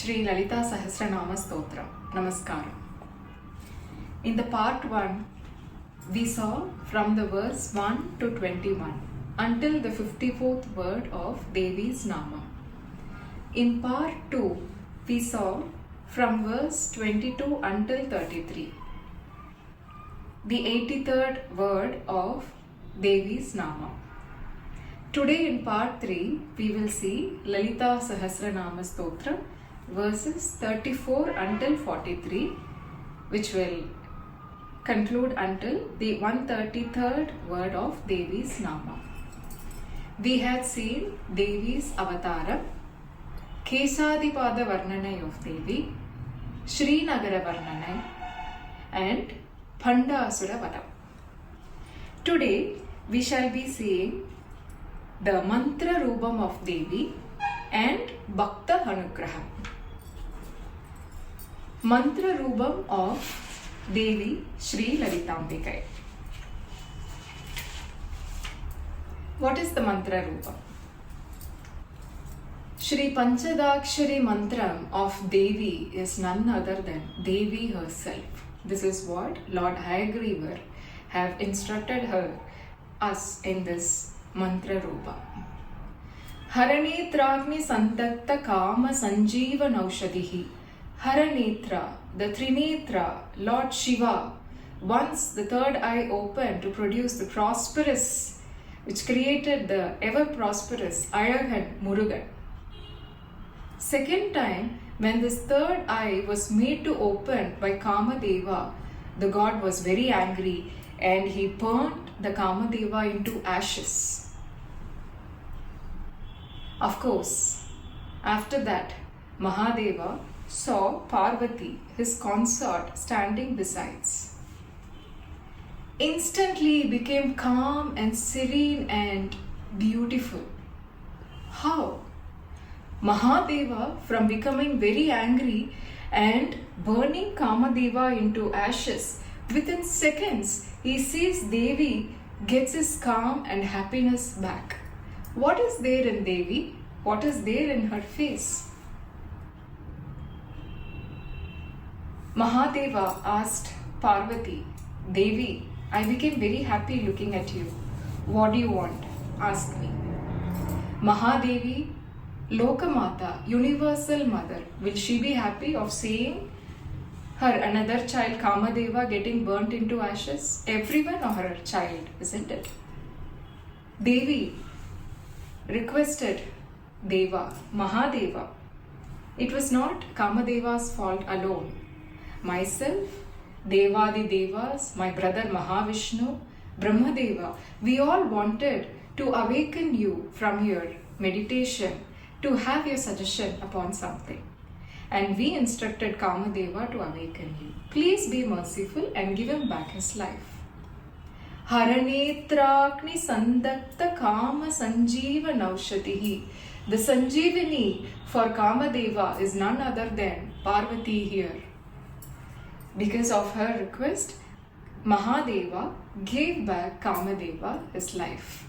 Shri Lalita Sahasranama Stotram. Namaskaram. In the part 1, we saw from the verse 1 to 21 until the 54th word of Devi's Nama. In part 2, we saw from verse 22 until 33 the 83rd word of Devi's Nama. Today in part 3, we will see Lalita Sahasranama Stotram verses 34 until 43, which will conclude until the 133rd word of Devi's Nama. We had seen Devi's Avataram, Kesadipada Varnanai of Devi, Srinagara Varnanai, and Pandasura Vadam. Today we shall be seeing the Mantra Rubam of Devi and Bhakta Anugraham. Mantra Rubam of Devi Shri Lalitambikai. What is the Mantra Rubam? Shri Panchadakshari Mantram of Devi is none other than Devi herself. This is what Lord Hayagrivar have instructed us in this Mantra Rupa. Haranetragni Sandakta Kama Sanjeeva Naushadihi. Haranetra, the Trinetra, Lord Shiva, once the third eye opened to produce the prosperous, which created the ever prosperous Alagan Murugan. Second time, when this third eye was made to open by Kamadeva, the god was very angry and he burnt the Kamadeva into ashes. Of course, after that, Mahadeva saw Parvati, his consort, standing besides. Instantly he became calm and serene and beautiful. How? Mahadeva, from becoming very angry and burning Kamadeva into ashes, within seconds he sees Devi gets his calm and happiness back. What is there in Devi? What is there in her face? Mahadeva asked Parvati, Devi, I became very happy looking at you. What do you want? Ask me. Mahadevi, Lokamata, universal mother, will she be happy of seeing her another child Kamadeva getting burnt into ashes? Everyone or her child, isn't it? Devi requested Deva, Mahadeva. It was not Kamadeva's fault alone. Myself, Devadi Devas, my brother Mahavishnu, Brahmadeva, we all wanted to awaken you from your meditation to have your suggestion upon something. And we instructed Kamadeva to awaken you. Please be merciful and give him back his life. Haranetrakni Sandakta Kama Sanjeeva Naushatihi. The Sanjeevani for Kamadeva is none other than Parvati here. Because of her request, Mahadeva gave back Kamadeva his life.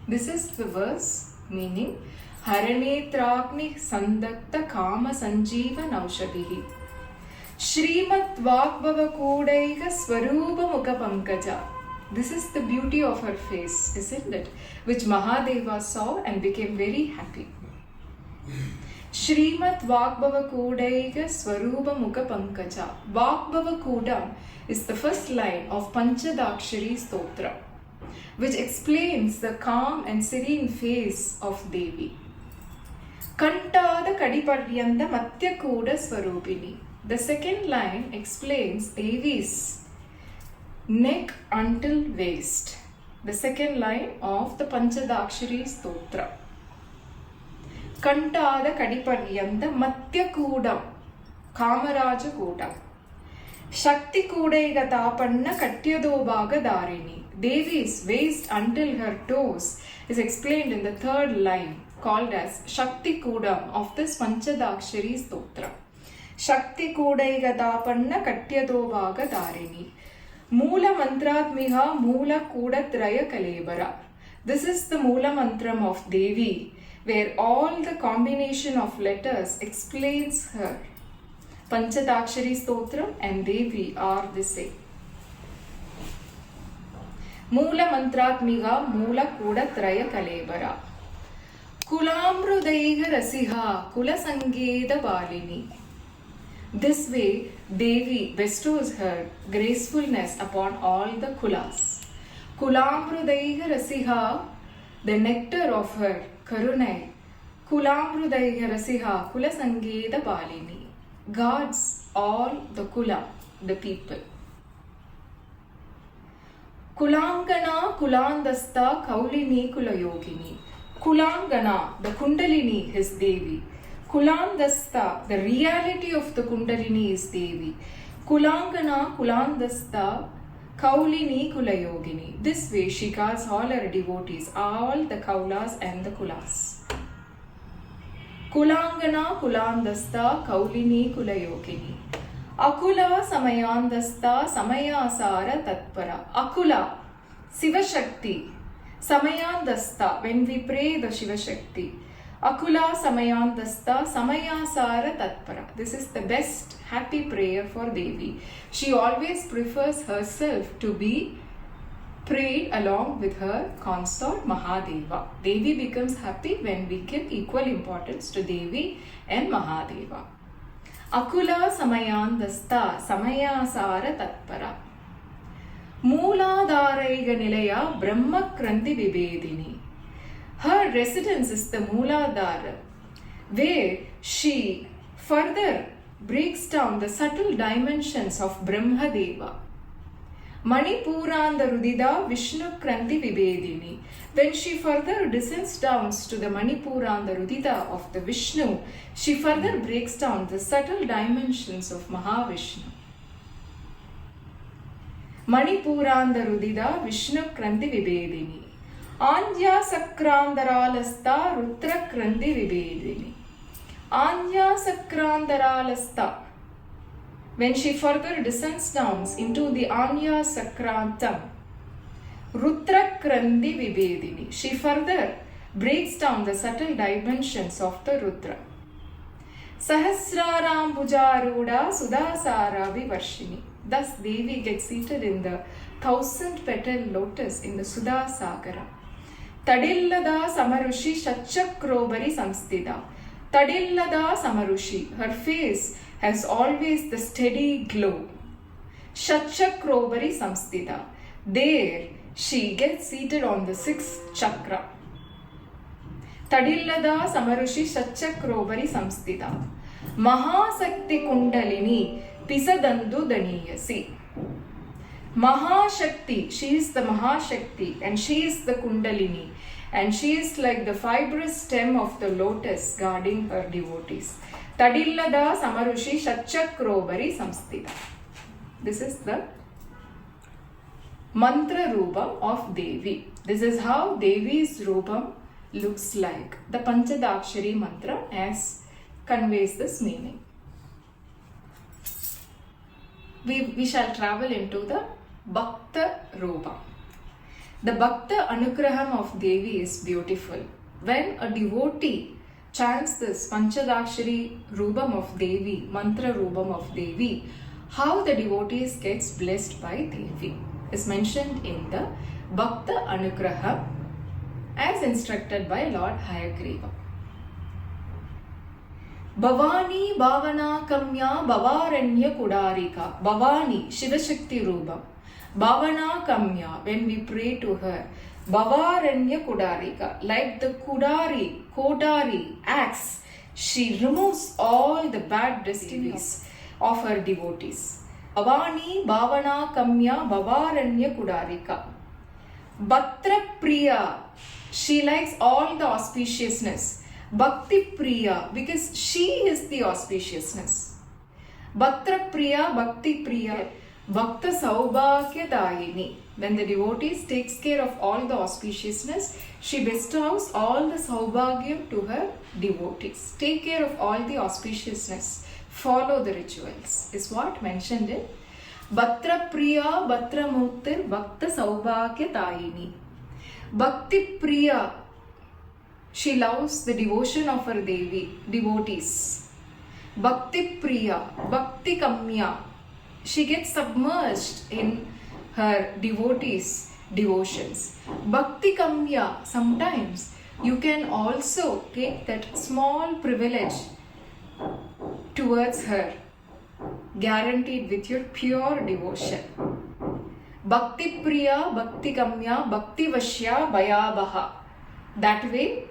This is the verse meaning Haranetragni Sandakta Kama Sanjeeva Naushadihi. Shrimat Vagbhava Kodaiga Swarupa Mukha Pankaja. This is the beauty of her face, isn't it? Which Mahadeva saw and became very happy. Shrimat Vagbhava Kodaiga Swarupa Mukha Pankaja. Vagbhava Kodam is the first line of Panchadakshari Stotra, which explains the calm and serene face of Devi. Kantada Kadiparyanda Matya Koda Swarupini. The second line explains Devi's neck until waist. The second line of the Panchadakshari Stotra. Kantada Kadiparyanda Matya Kodam Kamaraja Kodam. Shakti Kodaiga Tapanna Katyadobhaga Dharini. Devi's waist until her toes is explained in the third line, called as Shakti Kodam of this Panchadakshari Stotra. Shakti Kodaiga Tapanna Katyadobhaga Dharini. Moola Mantratmiha Moola Kodatraya Kalebara. This is the Moola Mantram of Devi, where all the combination of letters explains her. Panchadakshari Stotram and Devi are the same. Moola Mantratmiga Moola Kuda Traya Kalebara. Kulamrudaiga Rasiha Kula Sangeda Balini. This way, Devi bestows her gracefulness upon all the kulas. Kulamrudaiga Rasiha, the nectar of her karunai. Kulamrudaiga Rasiha Kula Sangeda Balini. Guards all the kula, the people. Kulangana Kulandasta Kaulini Kulayogini. Kulangana, the Kundalini is Devi. Kulandasta, the reality of the Kundalini is Devi. Kulangana Kulandasta Kaulini Kulayogini. This way she calls all her devotees, all the Kaulas and the Kulas. Kulangana Kulandasta Kaulini Kulayogini. Akula Samayandasta Samayasara Tatpara. Akula, Siva Shakti. Samayandasta, when we pray the Shiva Shakti. Akula Samayandasta Samayasara Tatpara. This is the best happy prayer for Devi. She always prefers herself to be prayed along with her consort Mahadeva. Devi becomes happy when we give equal importance to Devi and Mahadeva. Akula Samayandasta Samayasara Tatpara. Mooladharaiga Nilaya Brahma Kranti Vibedini. Her residence is the Mooladhara, where she further breaks down the subtle dimensions of Brahma Deva. Manipuranda Rudida Vishnu Kranti Vibedini. When she further descends down to the Manipuranda Rudida of the Vishnu, she further breaks down the subtle dimensions of Mahavishnu. Manipuranda Rudida Vishnu Kranti Vibedini. Anya Sakrandaralasta Rutra Kranti Vibedini. Anya Sakrandaralasta. When she further descends down into the Anya Sakrantam, Rutra Kranti Vibedini, she further breaks down the subtle dimensions of the Rudra. Sahasraram Pujaruda Sudasara Vivarshini. Thus Devi gets seated in the 1000-petal lotus in the Sudasagara. Tadillada Samarushi Shachakrobari Samstida. Tadillada Samarushi, her face has always the steady glow. Shachakrobari Samstida. There she gets seated on the 6th chakra. Tadillada Samarushi Shachakrobari Samstida. Mahasakti Kundalini Pisadandu Daniyasi. Mahashakti, she is the Mahashakti and she is the Kundalini, and she is like the fibrous stem of the lotus guarding her devotees. Tadillada Samarushi Shachakrobari Samstita. This is the Mantra Rupam of Devi. This is how Devi's Rupam looks like. The Panchadakshari mantra as conveys this meaning. We shall travel into the Bhakta Rupa. The Bhakta Anugraham of Devi is beautiful. When a devotee chants this Panchadakshari Rupam of Devi, Mantra Rupam of Devi, how the devotees gets blessed by Devi is mentioned in the Bhakta Anugraham as instructed by Lord Hayagriva. Bhavani Bhavana Kamya Bhavaranya Kudarika. Bhavani, Shiva Shakti Rupam. Bhavana Kamya, when we pray to her. Bhavaranya Kudarika, like the Kodari axe, she removes all the bad destinies of her devotees. Bhavani Bhavana Kamya Bhavaranya Kudarika. Bhatra Priya, she likes all the auspiciousness. Bhakti Priya, because she is the auspiciousness. Bhatra Priya, Bhakti Priya, Bhakta Saubhagya Dayini. When the devotees takes care of all the auspiciousness, she bestows all the Saubhagyam to her devotees. Take care of all the auspiciousness. Follow the rituals is what mentioned in Bhatra Priya, Bhatra Muktir, Bhakta Saubhagya Dayini. Bhakti Priya, she loves the devotion of her devotees. Bhakti Priya, Bhakti Kamya, she gets submerged in her devotees' devotions. Bhakti Kamya, sometimes you can also take that small privilege towards her, guaranteed with your pure devotion. Bhakti Priya, Bhakti Kamya, Bhakti Vashya, Bhayabaha. That way,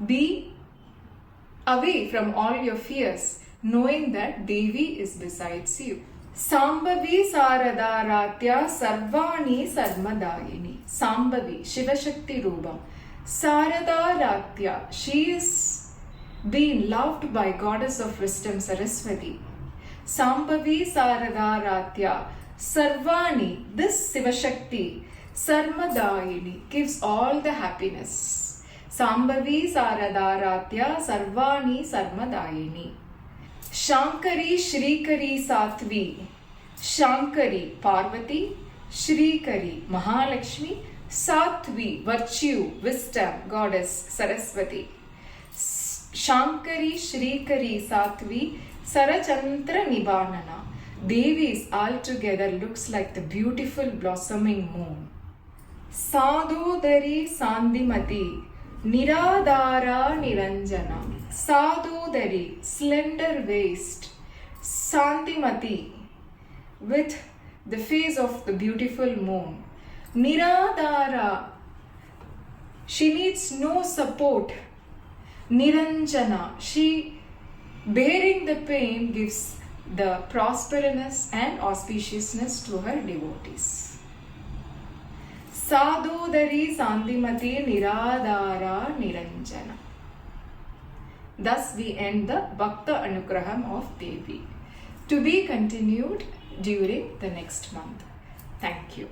be away from all your fears, knowing that Devi is besides you. Sambhavi Saradaratya Sarvani Sarmadayini. Sambhavi, Shiva Shakti Rubam. Saradaratya, she is being loved by Goddess of Wisdom Saraswati. Sambhavi Saradaratya Sarvani, this Shiva Shakti, Sarmadayini, gives all the happiness. Sambhavi Saradaratya Sarvani Sarmadayini. Shankari Shrikari Satvi. Shankari Parvati, Shrikari Mahalakshmi, Satvi virtue, wisdom, Goddess Saraswati. Shankari Shrikari Satvi Sarachantra Nibanana. Devis altogether looks like the beautiful blossoming moon. Sadhodari Sandhimati Niradara Niranjana. Sadhodari, slender waist. Sandhimati, with the face of the beautiful moon. Niradara, she needs no support. Niranjana, she bearing the pain gives the prosperousness and auspiciousness to her devotees. Sadhodari Sandhimati Niradara Niranjana. Thus we end the Bhakta Anugraham of Devi. To be continued during the next month. Thank you.